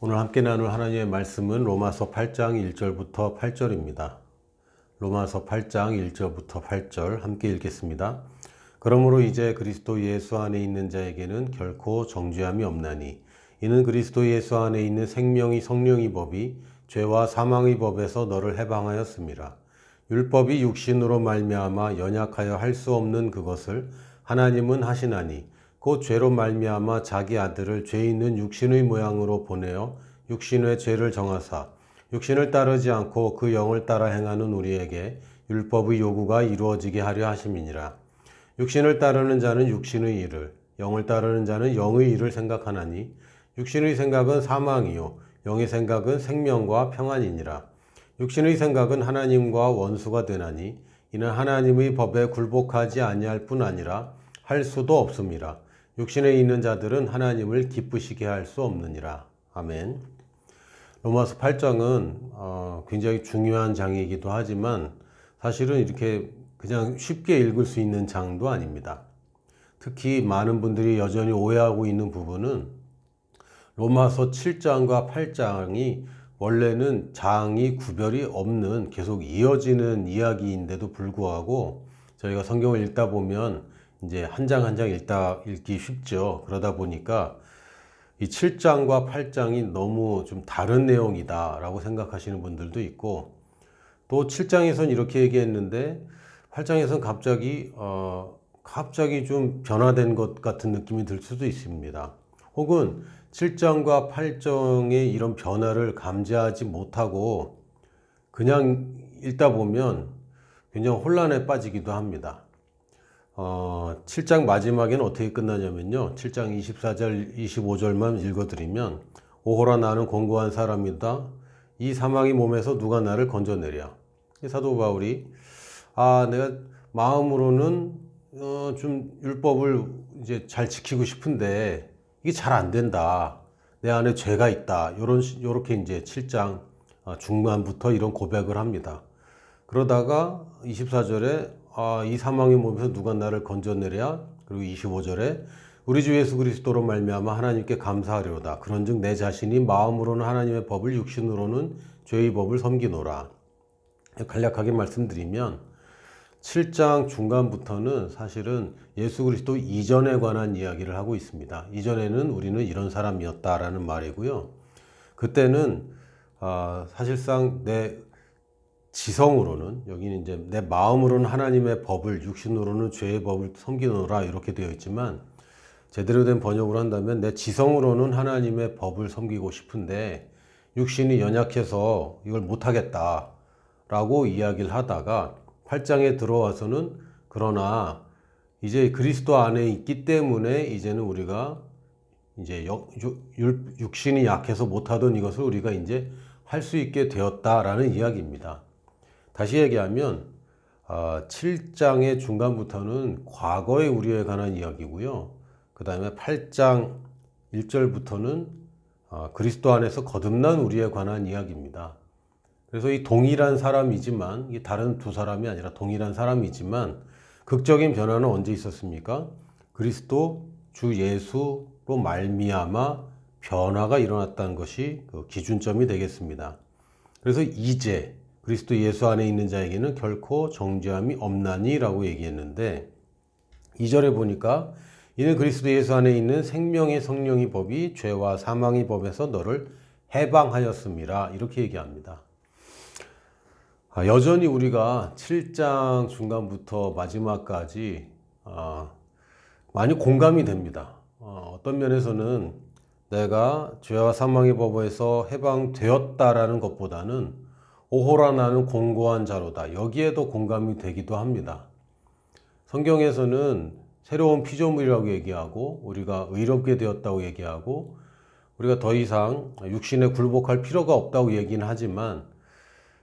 오늘 함께 나눌 하나님의 말씀은 로마서 8장 1절부터 8절입니다. 로마서 8장 1절부터 8절 함께 읽겠습니다. 그러므로 이제 그리스도 예수 안에 있는 자에게는 결코 정죄함이 없나니 이는 그리스도 예수 안에 있는 생명이 성령의 법이 죄와 사망의 법에서 너를 해방하였습니다. 율법이 육신으로 말미암아 연약하여 할 수 없는 그것을 하나님은 하시나니 곧 죄로 말미암아 자기 아들을 죄 있는 육신의 모양으로 보내어 육신의 죄를 정하사 육신을 따르지 않고 그 영을 따라 행하는 우리에게 율법의 요구가 이루어지게 하려 하심이니라. 육신을 따르는 자는 육신의 일을, 영을 따르는 자는 영의 일을 생각하나니 육신의 생각은 사망이요 영의 생각은 생명과 평안이니라. 육신의 생각은 하나님과 원수가 되나니 이는 하나님의 법에 굴복하지 아니할 뿐 아니라 할 수도 없음이라. 육신에 있는 자들은 하나님을 기쁘시게 할 수 없느니라. 아멘. 로마서 8장은 굉장히 중요한 장이기도 하지만 사실은 이렇게 그냥 쉽게 읽을 수 있는 장도 아닙니다. 특히 많은 분들이 여전히 오해하고 있는 부분은 로마서 7장과 8장이 원래는 장이 구별이 없는 계속 이어지는 이야기인데도 불구하고 저희가 성경을 읽다 보면 이제 한 장 한 장 읽기 쉽죠. 그러다 보니까 이 7장과 8장이 너무 좀 다른 내용이다 라고 생각하시는 분들도 있고, 또 7장에선 이렇게 얘기했는데 8장에선 갑자기 좀 변화된 것 같은 느낌이 들 수도 있습니다. 혹은 7장과 8장의 이런 변화를 감지하지 못하고 그냥 읽다 보면 굉장히 혼란에 빠지기도 합니다. 7장 마지막에는 어떻게 끝나냐면요. 7장 24절, 25절만 읽어드리면 오호라 나는 권고한 사람이다. 이 사망의 몸에서 누가 나를 건져내랴. 사도 바울이 내가 마음으로는 좀 율법을 이제 잘 지키고 싶은데 이게 잘 안 된다. 내 안에 죄가 있다. 요렇게 이제 7장 중반부터 이런 고백을 합니다. 그러다가 24절에 이 사망의 몸에서 누가 나를 건져내랴. 그리고 25절에 우리 주 예수 그리스도로 말미암아 하나님께 감사하리로다. 그런즉 내 자신이 마음으로는 하나님의 법을 육신으로는 죄의 법을 섬기노라. 간략하게 말씀드리면 7장 중간부터는 사실은 예수 그리스도 이전에 관한 이야기를 하고 있습니다. 이전에는 우리는 이런 사람이었다라는 말이고요. 그때는 사실상 내 지성으로는, 여기는 이제 내 마음으로는 하나님의 법을, 육신으로는 죄의 법을 섬기노라 이렇게 되어 있지만, 제대로 된 번역으로 한다면 내 지성으로는 하나님의 법을 섬기고 싶은데 육신이 연약해서 이걸 못하겠다 라고 이야기를 하다가 8장에 들어와서는 그러나 이제 그리스도 안에 있기 때문에 이제는 우리가 이제 육신이 약해서 못하던 이것을 우리가 이제 할 수 있게 되었다라는 이야기입니다. 다시 얘기하면 7장의 중간부터는 과거의 우리에 관한 이야기고요. 그 다음에 8장 1절부터는 그리스도 안에서 거듭난 우리에 관한 이야기입니다. 그래서 이 동일한 사람이지만, 이 다른 두 사람이 아니라 동일한 사람이지만 극적인 변화는 언제 있었습니까? 그리스도 주 예수로 말미암아 변화가 일어났다는 것이 그 기준점이 되겠습니다. 그래서 이제 그리스도 예수 안에 있는 자에게는 결코 정죄함이 없나니 라고 얘기했는데, 2절에 보니까 이는 그리스도 예수 안에 있는 생명의 성령의 법이 죄와 사망의 법에서 너를 해방하였음이라 이렇게 얘기합니다. 여전히 우리가 7장 중간부터 마지막까지 많이 공감이 됩니다. 어떤 면에서는 내가 죄와 사망의 법에서 해방되었다라는 것보다는 오호라 나는 공고한 자로다. 여기에도 공감이 되기도 합니다. 성경에서는 새로운 피조물이라고 얘기하고 우리가 의롭게 되었다고 얘기하고 우리가 더 이상 육신에 굴복할 필요가 없다고 얘기는 하지만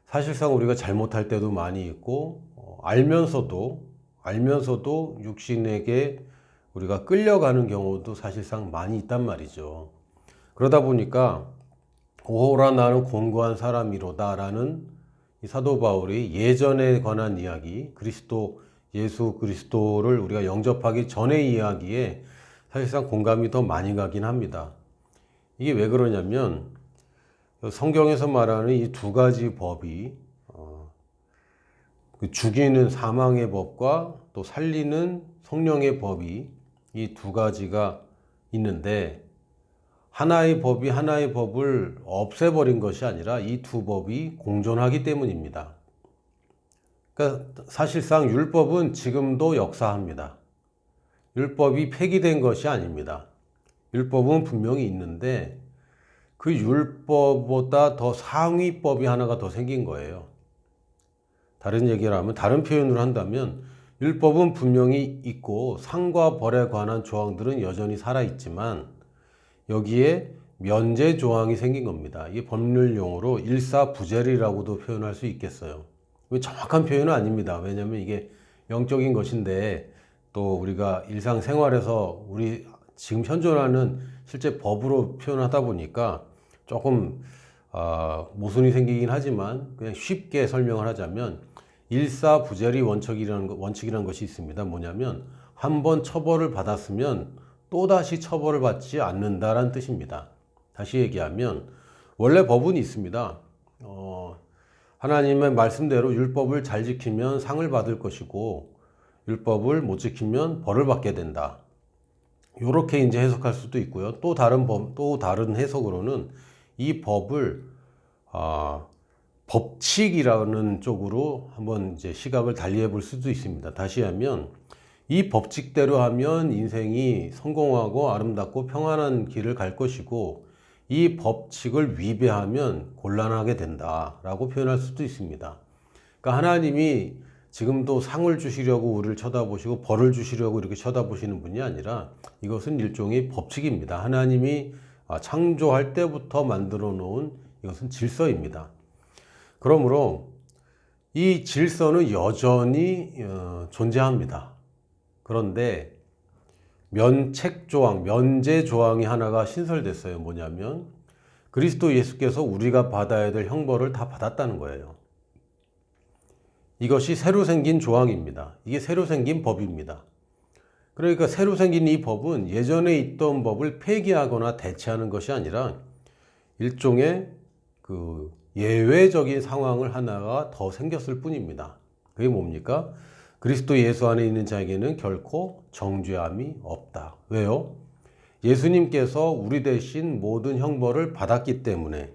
사실상 우리가 잘못할 때도 많이 있고 알면서도 육신에게 우리가 끌려가는 경우도 사실상 많이 있단 말이죠. 그러다 보니까 오호라 나는 권고한 사람이로다 라는 이 사도 바울이 예전에 관한 이야기, 예수 그리스도를 우리가 영접하기 전의 이야기에 사실상 공감이 더 많이 가긴 합니다. 이게 왜 그러냐면 성경에서 말하는 이 두 가지 법이 그 죽이는 사망의 법과 또 살리는 성령의 법이 이 두 가지가 있는데, 하나의 법이 하나의 법을 없애버린 것이 아니라 이 두 법이 공존하기 때문입니다. 그러니까 사실상 율법은 지금도 역사합니다. 율법이 폐기된 것이 아닙니다. 율법은 분명히 있는데 그 율법보다 더 상위법이 하나가 더 생긴 거예요. 다른 얘기를 하면, 다른 표현을 한다면, 율법은 분명히 있고 상과 벌에 관한 조항들은 여전히 살아있지만 여기에 면제 조항이 생긴 겁니다. 이게 법률 용어로 일사부재리라고도 표현할 수 있겠어요. 정확한 표현은 아닙니다. 왜냐하면 이게 영적인 것인데 또 우리가 일상생활에서 우리 지금 현존하는 실제 법으로 표현하다 보니까 조금 모순이 생기긴 하지만 그냥 쉽게 설명을 하자면, 일사부재리 원칙이라는 것이 있습니다. 뭐냐면 한 번 처벌을 받았으면 또다시 처벌을 받지 않는다라는 뜻입니다. 다시 얘기하면 원래 법은 있습니다. 하나님의 말씀대로 율법을 잘 지키면 상을 받을 것이고 율법을 못 지키면 벌을 받게 된다. 이렇게 이제 해석할 수도 있고요. 또 다른 해석으로는 이 법을 법칙이라는 쪽으로 한번 이제 시각을 달리해 볼 수도 있습니다. 다시 하면 이 법칙대로 하면 인생이 성공하고 아름답고 평안한 길을 갈 것이고, 이 법칙을 위배하면 곤란하게 된다라고 표현할 수도 있습니다. 그러니까 하나님이 지금도 상을 주시려고 우리를 쳐다보시고 벌을 주시려고 이렇게 쳐다보시는 분이 아니라 이것은 일종의 법칙입니다. 하나님이 창조할 때부터 만들어 놓은 이것은 질서입니다. 그러므로 이 질서는 여전히 존재합니다. 그런데 면책 조항, 면제 조항이 하나가 신설됐어요. 뭐냐면 그리스도 예수께서 우리가 받아야 될 형벌을 다 받았다는 거예요. 이것이 새로 생긴 조항입니다. 이게 새로 생긴 법입니다. 그러니까 새로 생긴 이 법은 예전에 있던 법을 폐기하거나 대체하는 것이 아니라 일종의 그 예외적인 상황을 하나가 더 생겼을 뿐입니다. 그게 뭡니까? 그리스도 예수 안에 있는 자에게는 결코 정죄함이 없다. 왜요? 예수님께서 우리 대신 모든 형벌을 받았기 때문에.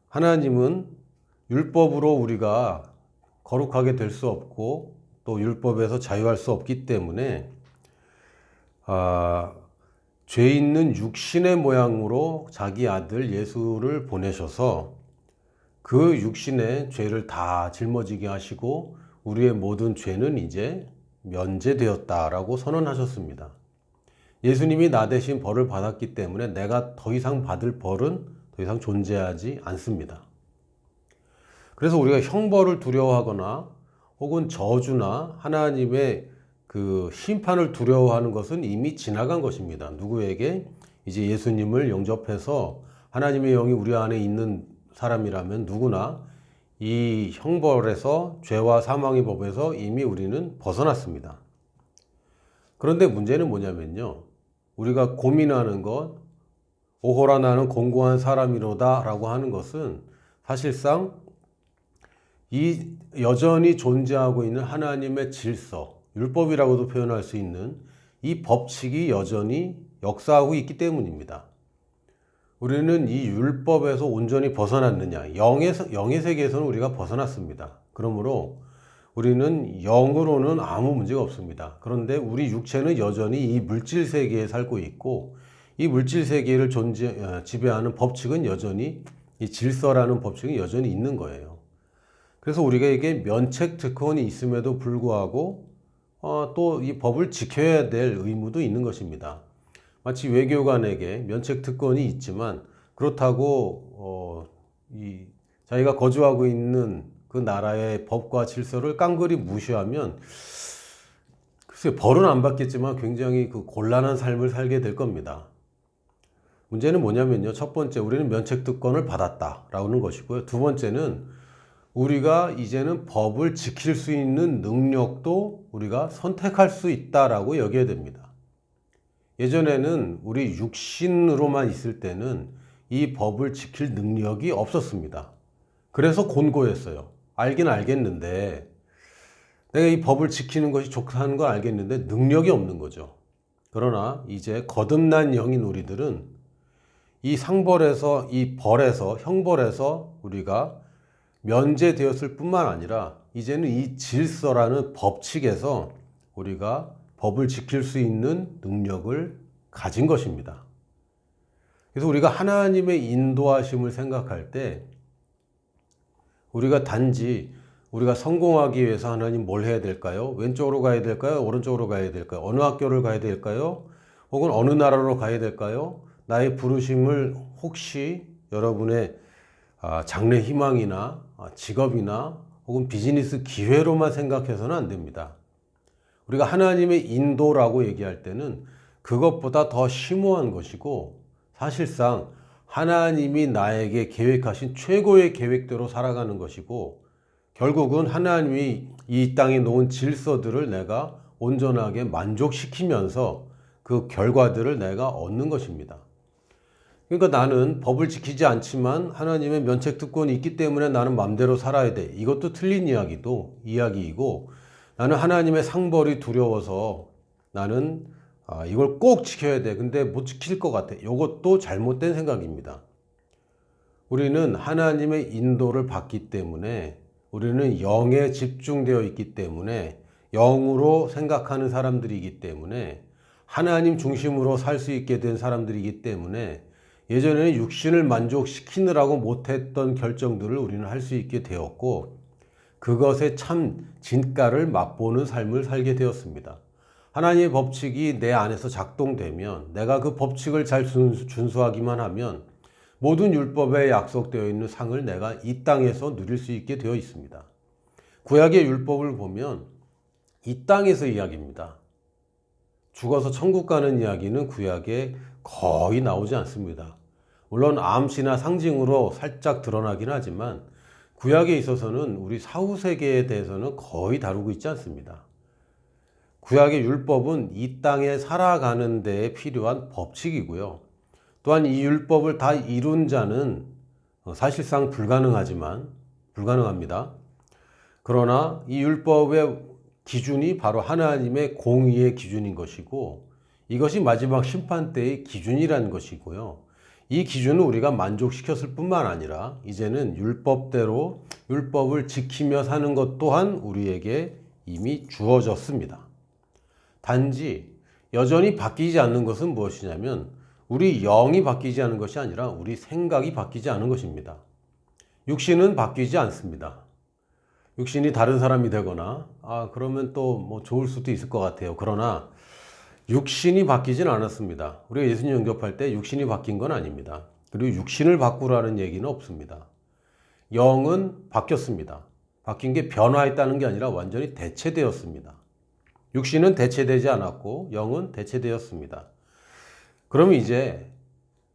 하나님은 율법으로 우리가 거룩하게 될 수 없고 또 율법에서 자유할 수 없기 때문에 죄 있는 육신의 모양으로 자기 아들 예수를 보내셔서 그 육신의 죄를 다 짊어지게 하시고 우리의 모든 죄는 이제 면제되었다라고 선언하셨습니다. 예수님이 나 대신 벌을 받았기 때문에 내가 더 이상 받을 벌은 더 이상 존재하지 않습니다. 그래서 우리가 형벌을 두려워하거나 혹은 저주나 하나님의 그 심판을 두려워하는 것은 이미 지나간 것입니다. 누구에게? 이제 예수님을 영접해서 하나님의 영이 우리 안에 있는 사람이라면 누구나 이 형벌에서, 죄와 사망의 법에서 이미 우리는 벗어났습니다. 그런데 문제는 뭐냐면요, 우리가 고민하는 것, 오호라 나는 공고한 사람이로다 라고 하는 것은 사실상 이 여전히 존재하고 있는 하나님의 질서, 율법이라고도 표현할 수 있는 이 법칙이 여전히 역사하고 있기 때문입니다. 우리는 이 율법에서 온전히 벗어났느냐? 영의 세계에서는 우리가 벗어났습니다. 그러므로 우리는 영으로는 아무 문제가 없습니다. 그런데 우리 육체는 여전히 이 물질 세계에 살고 있고, 이 물질 세계를 지배하는 법칙은 여전히, 이 질서라는 법칙은 여전히 있는 거예요. 그래서 우리가 이게 면책 특권이 있음에도 불구하고 또 이 법을 지켜야 될 의무도 있는 것입니다. 마치 외교관에게 면책 특권이 있지만 그렇다고 자기가 거주하고 있는 그 나라의 법과 질서를 깡그리 무시하면 글쎄 벌은 안 받겠지만 굉장히 그 곤란한 삶을 살게 될 겁니다. 문제는 뭐냐면요, 첫 번째, 우리는 면책 특권을 받았다라는 것이고요. 두 번째는 우리가 이제는 법을 지킬 수 있는 능력도 우리가 선택할 수 있다라고 여겨야 됩니다. 예전에는 우리 육신으로만 있을 때는 이 법을 지킬 능력이 없었습니다. 그래서 곤고했어요. 알긴 알겠는데, 내가 이 법을 지키는 것이 좋다는 걸 알겠는데 능력이 없는 거죠. 그러나 이제 거듭난 영인 우리들은 이 상벌에서, 이 벌에서, 형벌에서 우리가 면제되었을 뿐만 아니라 이제는 이 질서라는 법칙에서 우리가 법을 지킬 수 있는 능력을 가진 것입니다. 그래서 우리가 하나님의 인도하심을 생각할 때 우리가 단지 우리가 성공하기 위해서 하나님 뭘 해야 될까요? 왼쪽으로 가야 될까요? 오른쪽으로 가야 될까요? 어느 학교를 가야 될까요? 혹은 어느 나라로 가야 될까요? 나의 부르심을 혹시 여러분의 장래 희망이나 직업이나 혹은 비즈니스 기회로만 생각해서는 안 됩니다. 우리가 하나님의 인도라고 얘기할 때는 그것보다 더 심오한 것이고 사실상 하나님이 나에게 계획하신 최고의 계획대로 살아가는 것이고 결국은 하나님이 이 땅에 놓은 질서들을 내가 온전하게 만족시키면서 그 결과들을 내가 얻는 것입니다. 그러니까 나는 법을 지키지 않지만 하나님의 면책특권이 있기 때문에 나는 마음대로 살아야 돼. 이것도 틀린 이야기이고 나는 하나님의 상벌이 두려워서 나는 이걸 꼭 지켜야 돼. 근데 못 지킬 것 같아. 이것도 잘못된 생각입니다. 우리는 하나님의 인도를 받기 때문에 우리는 영에 집중되어 있기 때문에 영으로 생각하는 사람들이기 때문에 하나님 중심으로 살 수 있게 된 사람들이기 때문에 예전에는 육신을 만족시키느라고 못했던 결정들을 우리는 할 수 있게 되었고 그것의 참 진가를 맛보는 삶을 살게 되었습니다. 하나님의 법칙이 내 안에서 작동되면 내가 그 법칙을 잘 준수하기만 하면 모든 율법에 약속되어 있는 상을 내가 이 땅에서 누릴 수 있게 되어 있습니다. 구약의 율법을 보면 이 땅에서 이야기입니다. 죽어서 천국 가는 이야기는 구약에 거의 나오지 않습니다. 물론 암시나 상징으로 살짝 드러나긴 하지만 구약에 있어서는 우리 사후세계에 대해서는 거의 다루고 있지 않습니다. 구약의 율법은 이 땅에 살아가는 데에 필요한 법칙이고요. 또한 이 율법을 다 이룬 자는 사실상 불가능합니다. 그러나 이 율법의 기준이 바로 하나님의 공의의 기준인 것이고 이것이 마지막 심판 때의 기준이라는 것이고요. 이 기준은 우리가 만족시켰을 뿐만 아니라 이제는 율법대로 율법을 지키며 사는 것 또한 우리에게 이미 주어졌습니다. 단지 여전히 바뀌지 않는 것은 무엇이냐면 우리 영이 바뀌지 않은 것이 아니라 우리 생각이 바뀌지 않은 것입니다. 육신은 바뀌지 않습니다. 육신이 다른 사람이 되거나 그러면 또 뭐 좋을 수도 있을 것 같아요. 그러나 육신이 바뀌진 않았습니다. 우리가 예수님 영접할 때 육신이 바뀐 건 아닙니다. 그리고 육신을 바꾸라는 얘기는 없습니다. 영은 바뀌었습니다. 바뀐 게 변화했다는 게 아니라 완전히 대체되었습니다. 육신은 대체되지 않았고 영은 대체되었습니다. 그러면 이제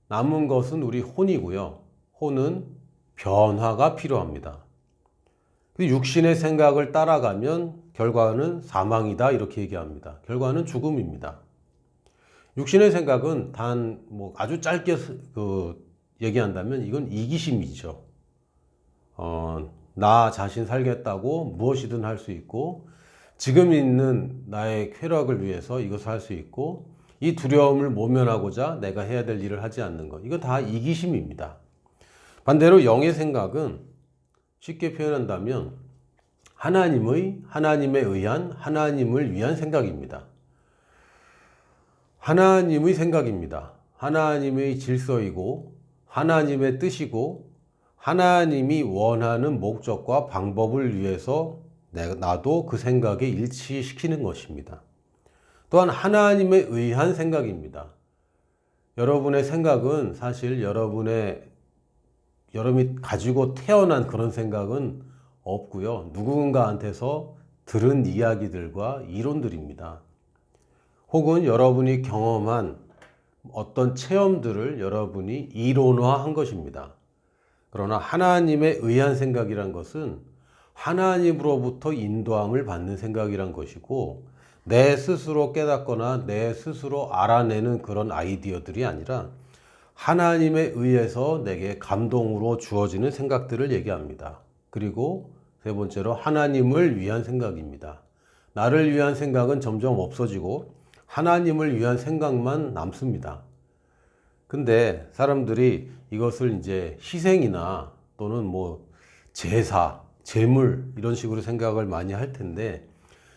남은 것은 우리 혼이고요. 혼은 변화가 필요합니다. 육신의 생각을 따라가면 결과는 사망이다 이렇게 얘기합니다. 결과는 죽음입니다. 육신의 생각은 단 아주 짧게 얘기한다면 이건 이기심이죠. 나 자신 살겠다고 무엇이든 할 수 있고 지금 있는 나의 쾌락을 위해서 이것을 할 수 있고 이 두려움을 모면하고자 내가 해야 될 일을 하지 않는 것. 이건 다 이기심입니다. 반대로 영의 생각은 쉽게 표현한다면 하나님을 위한 생각입니다. 하나님의 생각입니다. 하나님의 질서이고 하나님의 뜻이고 하나님이 원하는 목적과 방법을 위해서 나도 그 생각에 일치시키는 것입니다. 또한 하나님에 의한 생각입니다. 여러분의 생각은 사실 여러분이 가지고 태어난 그런 생각은 없고요. 누군가한테서 들은 이야기들과 이론들입니다. 혹은 여러분이 경험한 어떤 체험들을 여러분이 이론화한 것입니다. 그러나 하나님에 의한 생각이란 것은 하나님으로부터 인도함을 받는 생각이란 것이고 내 스스로 깨닫거나 내 스스로 알아내는 그런 아이디어들이 아니라 하나님에 의해서 내게 감동으로 주어지는 생각들을 얘기합니다. 그리고 세 번째로 하나님을 위한 생각입니다. 나를 위한 생각은 점점 없어지고 하나님을 위한 생각만 남습니다. 근데 사람들이 이것을 이제 희생이나 또는 뭐 제사, 제물 이런 식으로 생각을 많이 할 텐데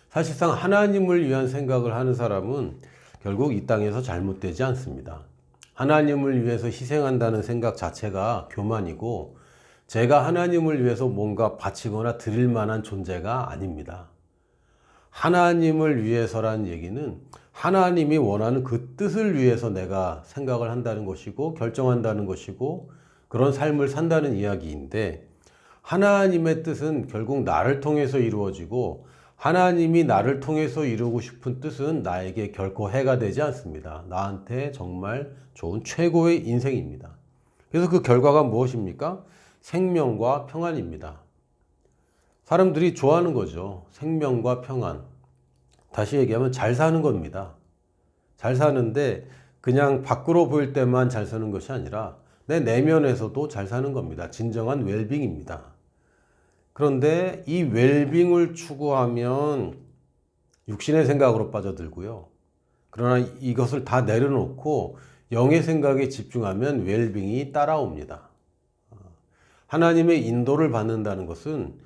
사실상 하나님을 위한 생각을 하는 사람은 결국 이 땅에서 잘못되지 않습니다. 하나님을 위해서 희생한다는 생각 자체가 교만이고 제가 하나님을 위해서 뭔가 바치거나 드릴 만한 존재가 아닙니다. 하나님을 위해서란 얘기는 하나님이 원하는 그 뜻을 위해서 내가 생각을 한다는 것이고 결정한다는 것이고 그런 삶을 산다는 이야기인데 하나님의 뜻은 결국 나를 통해서 이루어지고 하나님이 나를 통해서 이루고 싶은 뜻은 나에게 결코 해가 되지 않습니다. 나한테 정말 좋은 최고의 인생입니다. 그래서 그 결과가 무엇입니까? 생명과 평안입니다. 사람들이 좋아하는 거죠. 생명과 평안. 다시 얘기하면 잘 사는 겁니다. 잘 사는데 그냥 밖으로 보일 때만 잘 사는 것이 아니라 내 내면에서도 잘 사는 겁니다. 진정한 웰빙입니다. 그런데 이 웰빙을 추구하면 육신의 생각으로 빠져들고요. 그러나 이것을 다 내려놓고 영의 생각에 집중하면 웰빙이 따라옵니다. 하나님의 인도를 받는다는 것은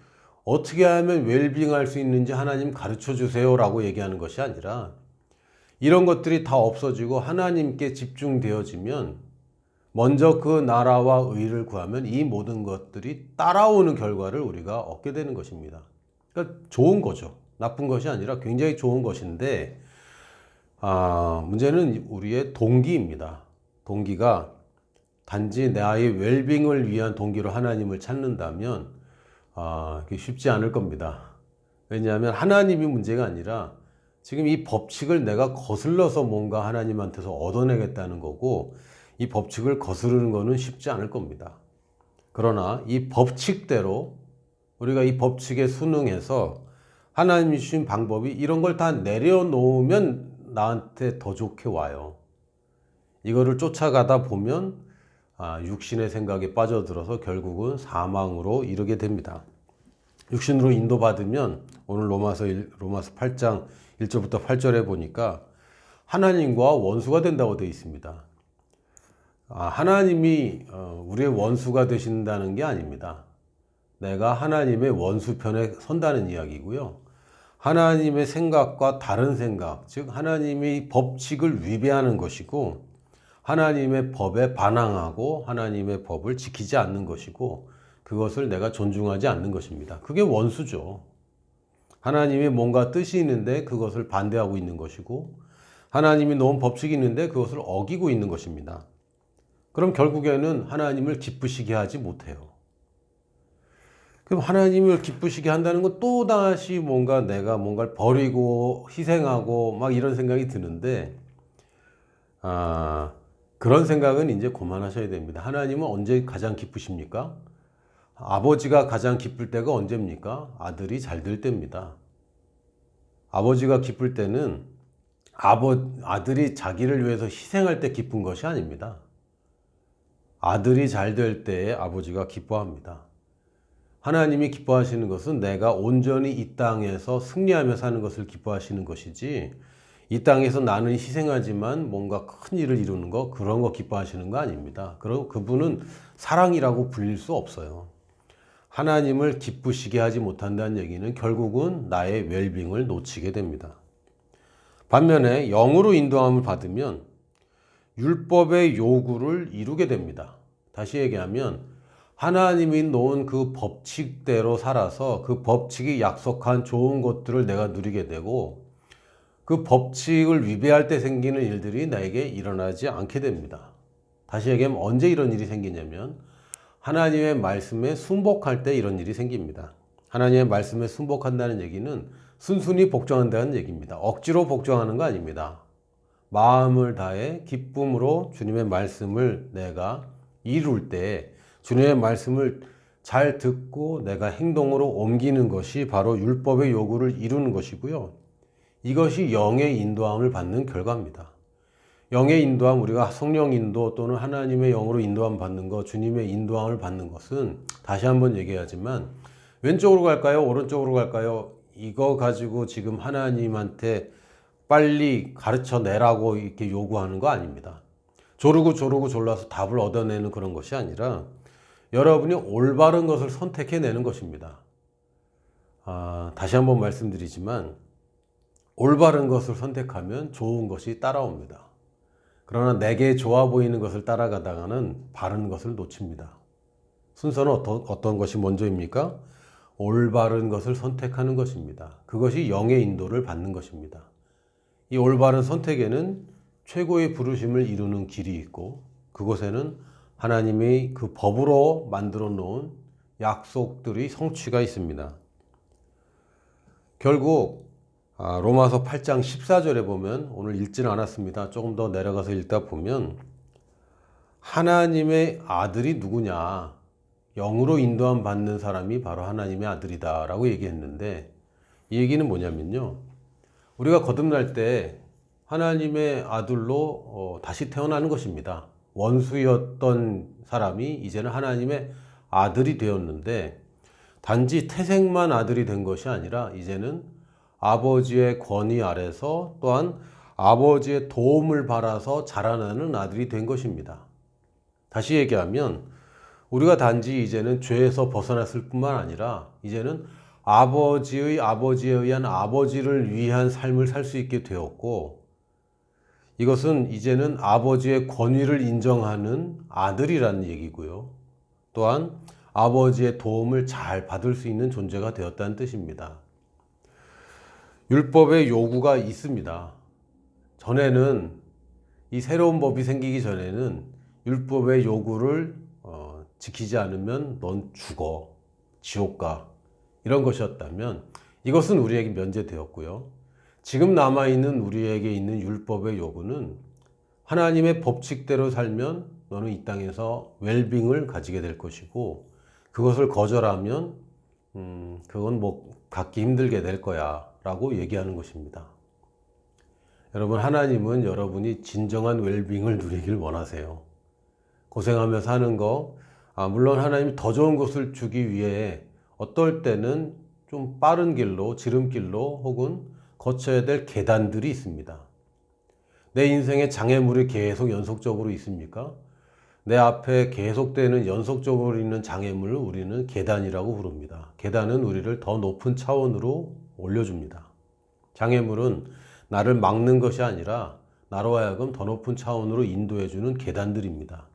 어떻게 하면 웰빙할 수 있는지 하나님 가르쳐 주세요 라고 얘기하는 것이 아니라 이런 것들이 다 없어지고 하나님께 집중되어지면 먼저 그 나라와 의를 구하면 이 모든 것들이 따라오는 결과를 우리가 얻게 되는 것입니다. 그러니까 좋은 거죠. 나쁜 것이 아니라 굉장히 좋은 것인데 문제는 우리의 동기입니다. 동기가 단지 나의 웰빙을 위한 동기로 하나님을 찾는다면 그게 쉽지 않을 겁니다. 왜냐하면 하나님이 문제가 아니라 지금 이 법칙을 내가 거슬러서 뭔가 하나님한테서 얻어내겠다는 거고 이 법칙을 거스르는 거는 쉽지 않을 겁니다. 그러나 이 법칙대로 우리가 이 법칙에 순응해서 하나님이 주신 방법이 이런 걸 다 내려놓으면 나한테 더 좋게 와요. 이거를 쫓아가다 보면 육신의 생각에 빠져들어서 결국은 사망으로 이르게 됩니다. 육신으로 인도받으면 오늘 로마서 8장 1절부터 8절에 보니까 하나님과 원수가 된다고 되어 있습니다. 하나님이 우리의 원수가 되신다는 게 아닙니다. 내가 하나님의 원수 편에 선다는 이야기고요. 하나님의 생각과 다른 생각, 즉 하나님이 법칙을 위배하는 것이고 하나님의 법에 반항하고 하나님의 법을 지키지 않는 것이고 그것을 내가 존중하지 않는 것입니다. 그게 원수죠. 하나님이 뭔가 뜻이 있는데 그것을 반대하고 있는 것이고 하나님이 놓은 법칙이 있는데 그것을 어기고 있는 것입니다. 그럼 결국에는 하나님을 기쁘시게 하지 못해요. 그럼 하나님을 기쁘시게 한다는 건 또다시 뭔가 내가 뭔가를 버리고 희생하고 막 이런 생각이 드는데 그런 생각은 이제 그만하셔야 됩니다. 하나님은 언제 가장 기쁘십니까? 아버지가 가장 기쁠 때가 언제입니까? 아들이 잘 될 때입니다. 아버지가 기쁠 때는 아들이 자기를 위해서 희생할 때 기쁜 것이 아닙니다. 아들이 잘 될 때에 아버지가 기뻐합니다. 하나님이 기뻐하시는 것은 내가 온전히 이 땅에서 승리하며 사는 것을 기뻐하시는 것이지 이 땅에서 나는 희생하지만 뭔가 큰 일을 이루는 거 그런 거 기뻐하시는 거 아닙니다. 그럼 그분은 사랑이라고 불릴 수 없어요. 하나님을 기쁘시게 하지 못한다는 얘기는 결국은 나의 웰빙을 놓치게 됩니다. 반면에 영으로 인도함을 받으면 율법의 요구를 이루게 됩니다. 다시 얘기하면 하나님이 놓은 그 법칙대로 살아서 그 법칙이 약속한 좋은 것들을 내가 누리게 되고 그 법칙을 위배할 때 생기는 일들이 나에게 일어나지 않게 됩니다. 다시 얘기하면 언제 이런 일이 생기냐면 하나님의 말씀에 순복할 때 이런 일이 생깁니다. 하나님의 말씀에 순복한다는 얘기는 순순히 복종한다는 얘기입니다. 억지로 복종하는 거 아닙니다. 마음을 다해 기쁨으로 주님의 말씀을 내가 이룰 때 주님의 말씀을 잘 듣고 내가 행동으로 옮기는 것이 바로 율법의 요구를 이루는 것이고요. 이것이 영의 인도함을 받는 결과입니다. 영의 인도함, 우리가 성령 인도 또는 하나님의 영으로 인도함 받는 것, 주님의 인도함을 받는 것은 다시 한번 얘기하지만 왼쪽으로 갈까요? 오른쪽으로 갈까요? 이거 가지고 지금 하나님한테 빨리 가르쳐 내라고 이렇게 요구하는 거 아닙니다. 조르고 졸라서 답을 얻어내는 그런 것이 아니라 여러분이 올바른 것을 선택해내는 것입니다. 다시 한번 말씀드리지만 올바른 것을 선택하면 좋은 것이 따라옵니다. 그러나 내게 좋아 보이는 것을 따라가다가는 바른 것을 놓칩니다. 순서는 어떤 것이 먼저입니까? 올바른 것을 선택하는 것입니다. 그것이 영의 인도를 받는 것입니다. 이 올바른 선택에는 최고의 부르심을 이루는 길이 있고 그곳에는 하나님이 그 법으로 만들어 놓은 약속들이 성취가 있습니다. 결국 로마서 8장 14절에 보면, 오늘 읽지는 않았습니다. 조금 더 내려가서 읽다 보면 하나님의 아들이 누구냐, 영으로 인도함 받는 사람이 바로 하나님의 아들이다 라고 얘기했는데, 이 얘기는 뭐냐면요, 우리가 거듭날 때 하나님의 아들로 다시 태어나는 것입니다. 원수였던 사람이 이제는 하나님의 아들이 되었는데, 단지 태생만 아들이 된 것이 아니라 이제는 아버지의 권위 아래서 또한 아버지의 도움을 받아서 자라나는 아들이 된 것입니다. 다시 얘기하면 우리가 단지 이제는 죄에서 벗어났을 뿐만 아니라 이제는 아버지에 의한 아버지를 위한 삶을 살 수 있게 되었고, 이것은 이제는 아버지의 권위를 인정하는 아들이라는 얘기고요. 또한 아버지의 도움을 잘 받을 수 있는 존재가 되었다는 뜻입니다. 율법의 요구가 있습니다. 전에는, 이 새로운 법이 생기기 전에는 율법의 요구를 지키지 않으면 넌 죽어, 지옥 가, 이런 것이었다면 이것은 우리에게 면제되었고요. 지금 남아있는 우리에게 있는 율법의 요구는 하나님의 법칙대로 살면 너는 이 땅에서 웰빙을 가지게 될 것이고, 그것을 거절하면 그건 갖기 힘들게 될 거야 라고 얘기하는 것입니다. 여러분, 하나님은 여러분이 진정한 웰빙을 누리길 원하세요. 고생하며 사는 거, 물론 하나님이 더 좋은 것을 주기 위해 어떨 때는 좀 빠른 길로, 지름길로 혹은 거쳐야 될 계단들이 있습니다. 내 인생에 장애물이 계속 연속적으로 있습니까? 내 앞에 계속되는 연속적으로 있는 장애물을 우리는 계단이라고 부릅니다. 계단은 우리를 더 높은 차원으로 올려줍니다. 장애물은 나를 막는 것이 아니라 나로 하여금 더 높은 차원으로 인도해주는 계단들입니다.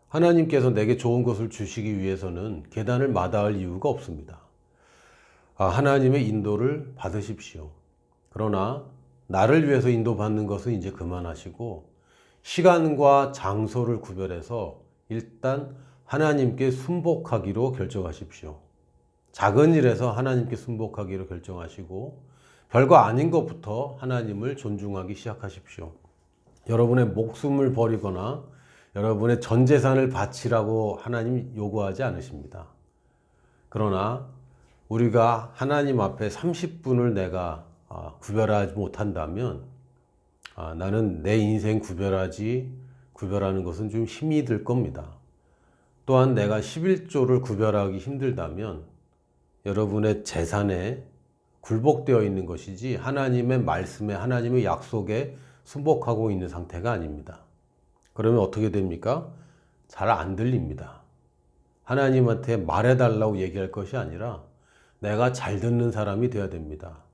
하나님께서 내게 좋은 것을 주시기 위해서는 계단을 마다할 이유가 없습니다. 하나님의 인도를 받으십시오. 그러나 나를 위해서 인도받는 것은 이제 그만하시고 시간과 장소를 구별해서 일단 하나님께 순복하기로 결정하십시오. 작은 일에서 하나님께 순복하기로 결정하시고 별거 아닌 것부터 하나님을 존중하기 시작하십시오. 여러분의 목숨을 버리거나 여러분의 전 재산을 바치라고 하나님 요구하지 않으십니다. 그러나 우리가 하나님 앞에 30분을 내가 구별하지 못한다면 나는 내 인생 구별하는 것은 좀 힘이 들 겁니다. 또한 내가 11조를 구별하기 힘들다면 여러분의 재산에 굴복되어 있는 것이지 하나님의 말씀에, 하나님의 약속에 순복하고 있는 상태가 아닙니다. 그러면 어떻게 됩니까? 잘 안 들립니다. 하나님한테 말해달라고 얘기할 것이 아니라 내가 잘 듣는 사람이 되어야 됩니다.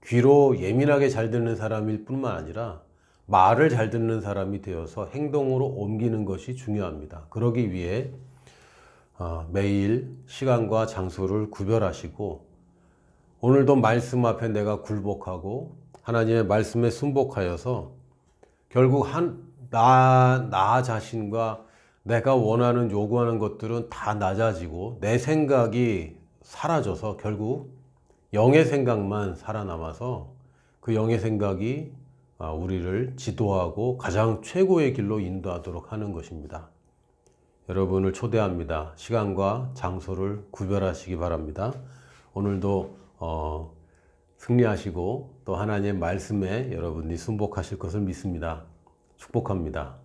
귀로 예민하게 잘 듣는 사람일 뿐만 아니라 말을 잘 듣는 사람이 되어서 행동으로 옮기는 것이 중요합니다. 그러기 위해 매일 시간과 장소를 구별하시고 오늘도 말씀 앞에 내가 굴복하고 하나님의 말씀에 순복하여서 결국 나 자신과 내가 원하는, 요구하는 것들은 다 낮아지고 내 생각이 사라져서 결국 영의 생각만 살아남아서 그 영의 생각이 우리를 지도하고 가장 최고의 길로 인도하도록 하는 것입니다. 여러분을 초대합니다. 시간과 장소를 구별하시기 바랍니다. 오늘도 승리하시고 또 하나님의 말씀에 여러분이 순복하실 것을 믿습니다. 축복합니다.